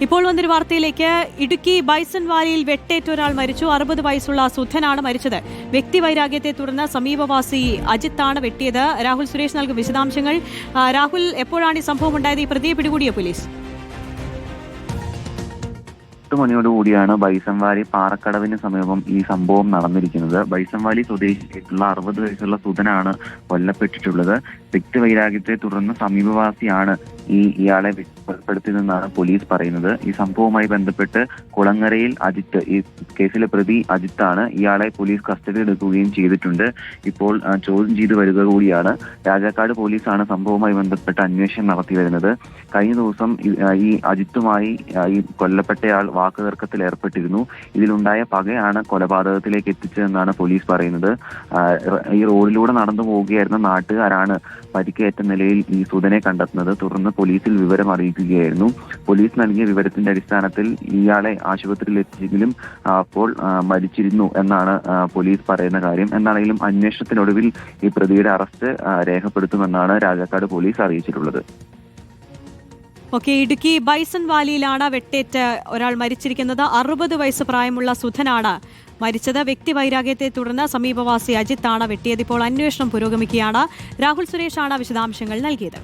ഇപ്പോൾ വന്നൊരു വാർത്തയിലേക്ക്. ഇടുക്കി ബൈസൺ വാലിയിൽ വെട്ടേറ്റ ഒരാൾ മരിച്ചു. 60 വയസ്സുള്ള സുധനാണ് മരിച്ചത്. വ്യക്തിവൈരാഗ്യത്തെ തുടർന്ന് സമീപവാസി അജിത്താണ് വെട്ടിയത്. രാഹുൽ സുരേഷ് നൽകും വിശദാംശങ്ങൾ. രാഹുൽ, എപ്പോഴാണ് ഈ സംഭവം ഉണ്ടായത്? ഈ പ്രതിയെ പിടികൂടിയ പോലീസ്? മണിയോടുകൂടിയാണ് ബൈസൺവാലി പാറക്കടവിന് സമീപം ഈ സംഭവം നടന്നിരിക്കുന്നത്. ബൈസൺവാലി സ്വദേശിയായിട്ടുള്ള 60 വയസ്സുള്ള സുധനാണ് കൊല്ലപ്പെട്ടിട്ടുള്ളത്. വ്യക്തിവൈരാഗ്യത്തെ തുടർന്ന് സമീപവാസിയാണ് ഇയാളെ കൊലപ്പെടുത്തിയതെന്നാണ് പോലീസ് പറയുന്നത്. ഈ സംഭവവുമായി ബന്ധപ്പെട്ട് കുളങ്ങരയിൽ അജിത്ത്, ഈ കേസിലെ പ്രതി അജിത്താണ്. ഇയാളെ പോലീസ് കസ്റ്റഡിയിൽ എടുക്കുകയും ചെയ്തിട്ടുണ്ട്. ഇപ്പോൾ ചോദ്യം ചെയ്തു വരിക കൂടിയാണ്. രാജാക്കാട് പോലീസാണ് സംഭവവുമായി ബന്ധപ്പെട്ട് അന്വേഷണം നടത്തി വരുന്നത്. കഴിഞ്ഞ ദിവസം ഈ അജിത്തുമായി ഈ കൊല്ലപ്പെട്ടയാൾ വാക്കുതർക്കത്തിൽ ഏർപ്പെട്ടിരുന്നു. ഇതിലുണ്ടായ പകയാണ് കൊലപാതകത്തിലേക്ക് എത്തിച്ചതെന്നാണ് പോലീസ് പറയുന്നത്. ഈ റോഡിലൂടെ നടന്നു പോവുകയായിരുന്ന നാട്ടുകാരാണ് പരിക്കേറ്റ നിലയിൽ ഈ സുധനെ കണ്ടെത്തുന്നത്. തുടർന്ന് പോലീസിൽ വിവരം അറിയിക്കുകയായിരുന്നു. പോലീസ് നൽകിയ വിവരത്തിന്റെ അടിസ്ഥാനത്തിൽ ഇയാളെ ആശുപത്രിയിൽ എത്തിച്ചെങ്കിലും അപ്പോൾ മരിച്ചിരുന്നു എന്നാണ് പോലീസ് പറയുന്ന കാര്യം. എന്നാണെങ്കിലും അന്വേഷണത്തിനൊടുവിൽ ഈ പ്രതിയുടെ അറസ്റ്റ് രേഖപ്പെടുത്തുമെന്നാണ് രാജാക്കാട് പോലീസ് അറിയിച്ചിട്ടുള്ളത്. ഇടുക്കി ബൈസൺ വാലിയിലാണ് വെട്ടേറ്റ് ഒരാൾ മരിച്ചിരിക്കുന്നത്. 60 വയസ്സ് പ്രായമുള്ള സുധനാണ് മരിച്ചത്. വ്യക്തിവൈരാഗ്യത്തെ തുടർന്ന് സമീപവാസി അജിത്താണ് വെട്ടിയത്. ഇപ്പോൾ അന്വേഷണം പുരോഗമിക്കുകയാണ്. രാഹുൽ സുരേഷാണ് വിശദാംശങ്ങൾ നൽകിയത്.